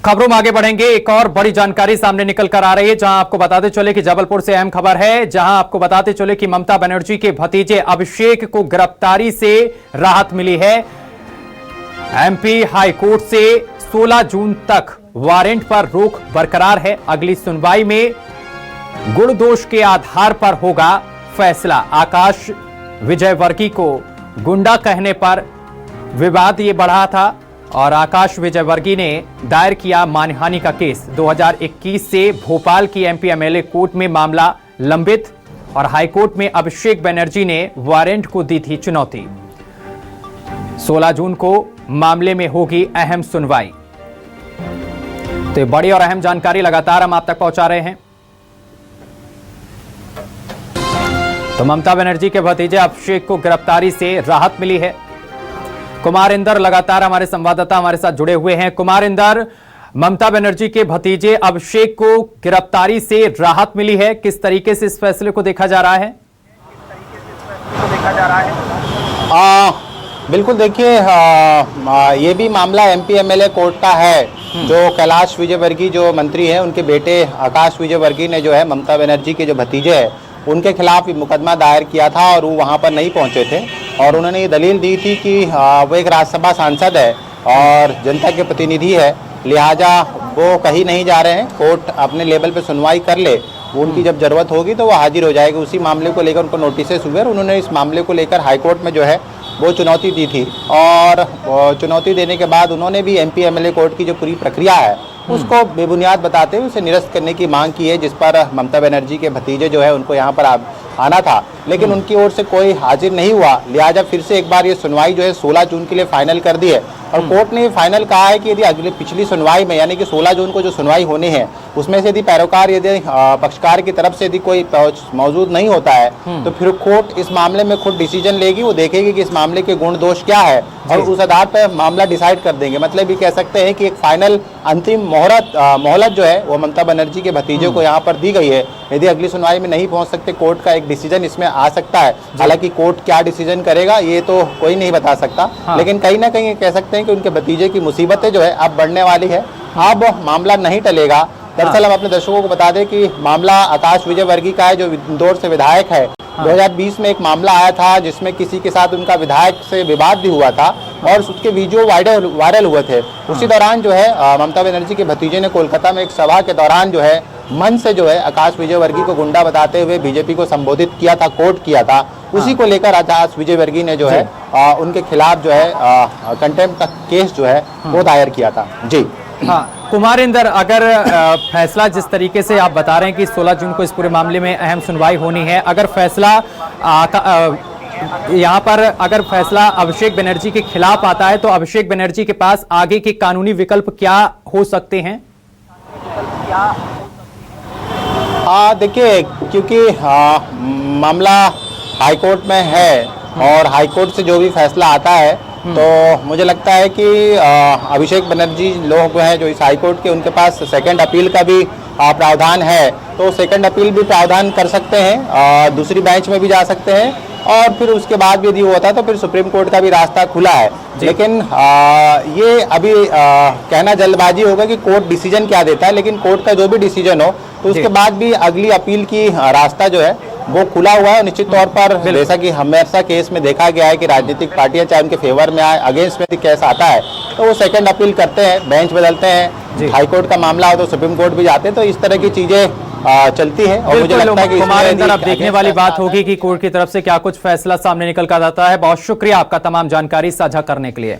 खबरों में आगे बढ़ेंगे। एक और बड़ी जानकारी सामने निकल कर आ रही है, जहां आपको बताते चले कि जबलपुर से अहम खबर है, जहां आपको बताते चले कि ममता बनर्जी के भतीजे अभिषेक को गिरफ्तारी से राहत मिली है। एमपी हाई कोर्ट से 16 जून तक वारंट पर रोक बरकरार है। अगली सुनवाई में गुण दोष के आधार पर होगा फैसला। आकाश विजयवर्गीय को गुंडा कहने पर विवाद ये बढ़ा था और आकाश विजयवर्गीय ने दायर किया मानहानि का केस। 2021 से भोपाल की एमपी एमएलए कोर्ट में मामला लंबित और हाईकोर्ट में अभिषेक बनर्जी ने वारंट को दी थी चुनौती। 16 जून को मामले में होगी अहम सुनवाई। तो बड़ी और अहम जानकारी लगातार हम आप तक पहुंचा रहे हैं। तो ममता बनर्जी के भतीजे अभिषेक को गिरफ्तारी से राहत मिली है। कुमार इंदर लगातार हमारे संवाददाता हमारे साथ जुड़े हुए हैं। कुमार इंदर, ममता बनर्जी के भतीजे अभिषेक को गिरफ्तारी से राहत मिली है, किस तरीके से इस फैसले को देखा जा रहा है? बिल्कुल, देखिए ये भी मामला एमपी एमएलए कोर्ट का है। जो कैलाश विजयवर्गीय जो मंत्री हैं, उनके बेटे आकाश विजयवर्गीय ने जो है ममता बनर्जी के जो भतीजे हैं उनके खिलाफ मुकदमा दायर किया था और वो वहाँ पर नहीं पहुँचे थे और उन्होंने ये दलील दी थी कि वो एक राज्यसभा सांसद है और जनता के प्रतिनिधि है, लिहाजा वो कहीं नहीं जा रहे हैं। कोर्ट अपने लेवल पे सुनवाई कर ले, वो उनकी जब जरूरत होगी तो वो हाजिर हो जाएगी। उसी मामले को लेकर उनको नोटिस हुए और उन्होंने इस मामले को लेकर हाईकोर्ट में जो है वो चुनौती दी थी और चुनौती देने के बाद उन्होंने भी एमपी एमएलए कोर्ट की जो पूरी प्रक्रिया है उसको बेबुनियाद बताते हुए उसे निरस्त करने की मांग की है, जिस पर ममता बनर्जी के भतीजे जो है उनको यहाँ पर आना था, लेकिन उनकी ओर से कोई हाजिर नहीं हुआ। लिहाजा फिर से एक बार ये सुनवाई जो है 16 जून के लिए फाइनल कर दी है और कोर्ट ने फाइनल कहा है कि यदि अगली पिछली सुनवाई में यानी कि 16 जून को जो सुनवाई होनी है उसमें से यदि पैरोकार यदि पक्षकार की तरफ से यदि कोई मौजूद नहीं होता है तो फिर कोर्ट इस मामले में खुद डिसीजन लेगी। वो देखेगी कि इस मामले के गुण दोष क्या है और उस आधार पर मामला डिसाइड कर देंगे। मतलब ये कह सकते हैं कि एक फाइनल अंतिम मोहलत जो है वो ममता बनर्जी के भतीजे को यहाँ पर दी गई है। यदि अगली सुनवाई में नहीं पहुंच सकते, कोर्ट का एक डिसीजन इसमें आ सकता है। हालांकि कोर्ट क्या डिसीजन करेगा ये तो कोई नहीं बता सकता, लेकिन कहीं ना कहीं कह सकते हैं कि उनके भतीजे की मुसीबतें जो है अब बढ़ने वाली है। अब मामला नहीं टलेगा। दरअसल हम अपने दर्शकों को बता दें कि मामला आकाश विजयवर्गीय का है, जो इंदौर से विधायक है। 2020 में एक मामला आया था जिसमें किसी के साथ उनका विधायक से विवाद भी हुआ था और उसके वीडियो वायरल हुए थे। उसी दौरान जो है ममता बनर्जी के भतीजे ने कोलकाता में एक सभा के दौरान जो है मन से जो है आकाश विजयवर्गीय को गुंडा बताते हुए बीजेपी को संबोधित किया था, कोट किया था। उसी को लेकर आकाश विजयवर्गीय ने जो है उनके खिलाफ जो है कंटेम्प्ट का केस जो है वो दायर किया था। जी हाँ कुमार इंदर, अगर फैसला जिस तरीके से आप बता रहे हैं कि 16 जून को इस पूरे मामले में अहम सुनवाई होनी है, अगर फैसला यहाँ पर अगर फैसला अभिषेक बनर्जी के खिलाफ आता है तो अभिषेक बनर्जी के पास आगे के कानूनी विकल्प क्या हो सकते हैं? देखिए, क्योंकि मामला हाईकोर्ट में है और हाईकोर्ट से जो भी फैसला आता है तो मुझे लगता है कि अभिषेक बनर्जी लोग हैं जो इस हाईकोर्ट के, उनके पास सेकंड अपील का भी प्रावधान है, तो सेकंड अपील भी प्रावधान कर सकते हैं, दूसरी बेंच में भी जा सकते हैं और फिर उसके बाद भी यदि होता है तो फिर सुप्रीम कोर्ट का भी रास्ता खुला है। लेकिन ये अभी कहना जल्दबाजी होगा कि कोर्ट डिसीजन क्या देता है, लेकिन कोर्ट का जो भी डिसीजन हो तो उसके बाद भी अगली अपील की रास्ता जो है वो खुला हुआ है। निश्चित तौर पर जैसा कि हमेशा केस में देखा गया है कि राजनीतिक पार्टियां चाहे उनके फेवर में आए, अगेंस्ट में केस आता है तो वो सेकंड अपील करते हैं, बेंच बदलते हैं। हाईकोर्ट का मामला हो तो सुप्रीम कोर्ट भी जाते हैं, तो इस तरह की चीजें चलती है। और मुझे लगता है कि कुमार इंदर, अब देखने वाली बात होगी कि कोर्ट की तरफ से क्या कुछ फैसला सामने निकल कर आता है। बहुत शुक्रिया आपका तमाम जानकारी साझा करने के लिए।